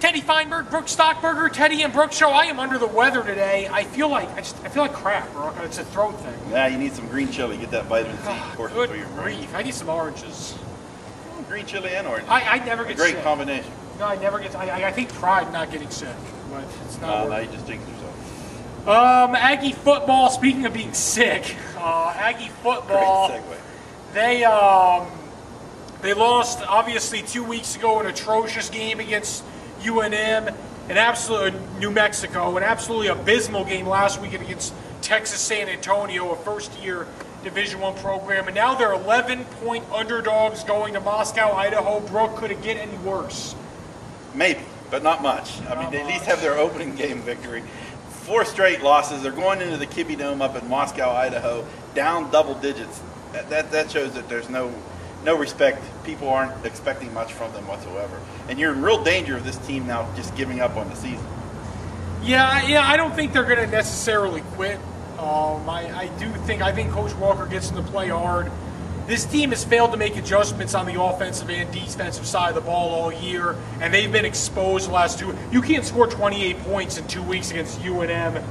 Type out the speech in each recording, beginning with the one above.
Teddy Feinberg, Brook Stockburger, Teddy and Brook Show. I am under the weather today. I feel like crap, Brook. It's a throat thing. Yeah, you need some green chili. Get that vitamin C. Good grief. I need some oranges. Green chili and oranges. I never get sick. Great combination. No, I never get. I think pride not getting sick, but it's not. No, you just jinxed yourself. Aggie football. Speaking of being sick, Aggie football. Great segue. They lost obviously 2 weeks ago, an atrocious game against UNM, New Mexico, an absolutely abysmal game last week against Texas San Antonio, a first-year Division I program, and now they're 11-point underdogs going to Moscow, Idaho. Brook, could it get any worse? Maybe, but not much. I mean, they at least have their opening game victory. 4 straight losses. They're going into the Kibbe Dome up in Moscow, Idaho, down double digits. That shows that there's no respect. People aren't expecting much from them whatsoever. And you're in real danger of this team now just giving up on the season. Yeah, I don't think they're going to necessarily quit. I think Coach Walker gets them to play hard. This team has failed to make adjustments on the offensive and defensive side of the ball all year, and they've been exposed the last 2. You can't score 28 points in 2 weeks against UNM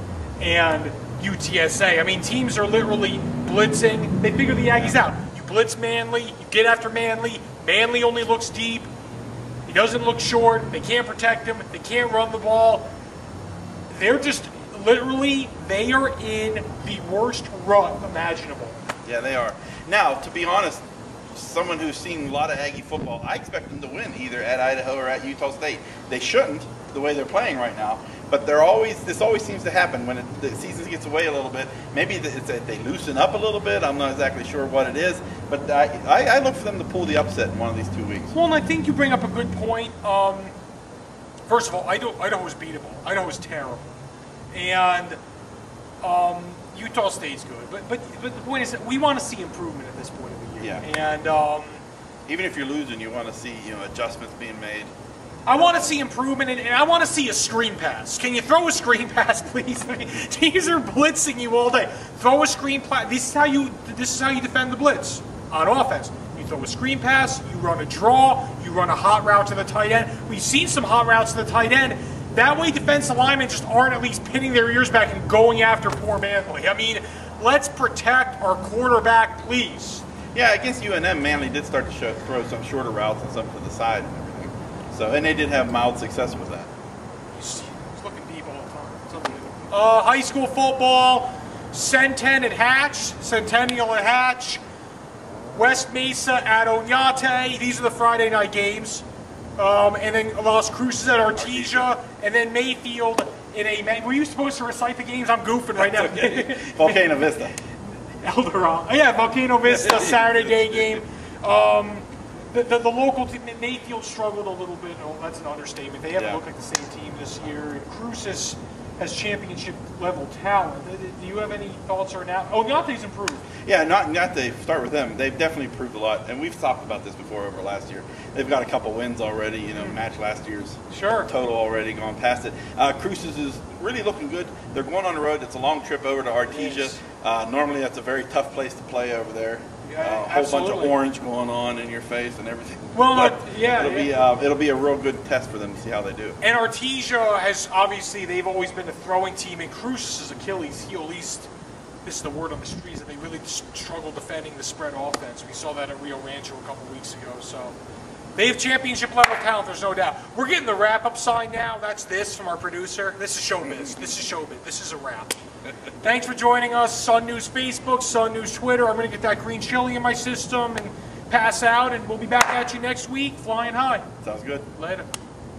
and UTSA. I mean, teams are literally blitzing. They figure the Aggies out. You blitz Manly, you get after Manly. Manly only looks deep. He doesn't look short. They can't protect him. They can't run the ball. They're just literally, they are in the worst rut imaginable. Yeah, they are. Now, to be honest, someone who's seen a lot of Aggie football, I expect them to win either at Idaho or at Utah State. They shouldn't, the way they're playing right now, but this always seems to happen when the season gets away a little bit. Maybe they loosen up a little bit. I'm not exactly sure what it is, but I look for them to pull the upset in one of these 2 weeks. Well, and I think you bring up a good point. First of all, Idaho is beatable. Idaho is terrible. And Utah State's good, but the point is that we want to see improvement at this point of the year. Yeah. And even if you're losing, you want to see adjustments being made. I want to see improvement, and I want to see a screen pass. Can you throw a screen pass, please? I mean, teams are blitzing you all day. Throw a screen pass. This is how you defend the blitz on offense. You throw a screen pass. You run a draw. You run a hot route to the tight end. We've seen some hot routes to the tight end. That way defensive linemen just aren't at least pinning their ears back and going after poor Manly. I mean, let's protect our quarterback, please. Yeah, against UNM, Manly did start to throw some shorter routes and some to the side and everything. And they did have mild success with that. He's looking deep all the time. It's unbelievable. High school football, Centennial at Hatch, West Mesa at Oñate. These are the Friday night games. And then Las Cruces at Artesia, and then Mayfield in a. Were you supposed to recite the games? I'm goofing right now. Okay. Volcano Vista. Eldorado. Yeah, Volcano Vista, Saturday day game. The local team, Mayfield struggled a little bit. Oh, that's an understatement. They haven't looked like the same team this year. And Cruces has championship level talent. Do you have any thoughts or now? Oh, Oñate's improved. Yeah, not to start with them. They've definitely improved a lot, and we've talked about this before over last year. They've got a couple wins already. Matched last year's total already, gone past it. Cruces is really looking good. They're going on the road. It's a long trip over to Artesia. Normally, that's a very tough place to play over there. A whole bunch of orange going on in your face and everything. Well, it'll be a real good test for them to see how they do. And Artesia has obviously, they've always been a throwing team, and Cruces' Achilles heel, at least this is the word on the streets, that they really struggle defending the spread offense. We saw that at Rio Rancho a couple weeks ago. So they have championship level talent, there's no doubt. We're getting the wrap-up sign now. That's this from our producer. This is showbiz. This is showbiz. This is a wrap. Thanks for joining us. Sun News Facebook, Sun News Twitter. I'm going to get that green chili in my system and pass out, and we'll be back at you next week, flying high. Sounds good. Later.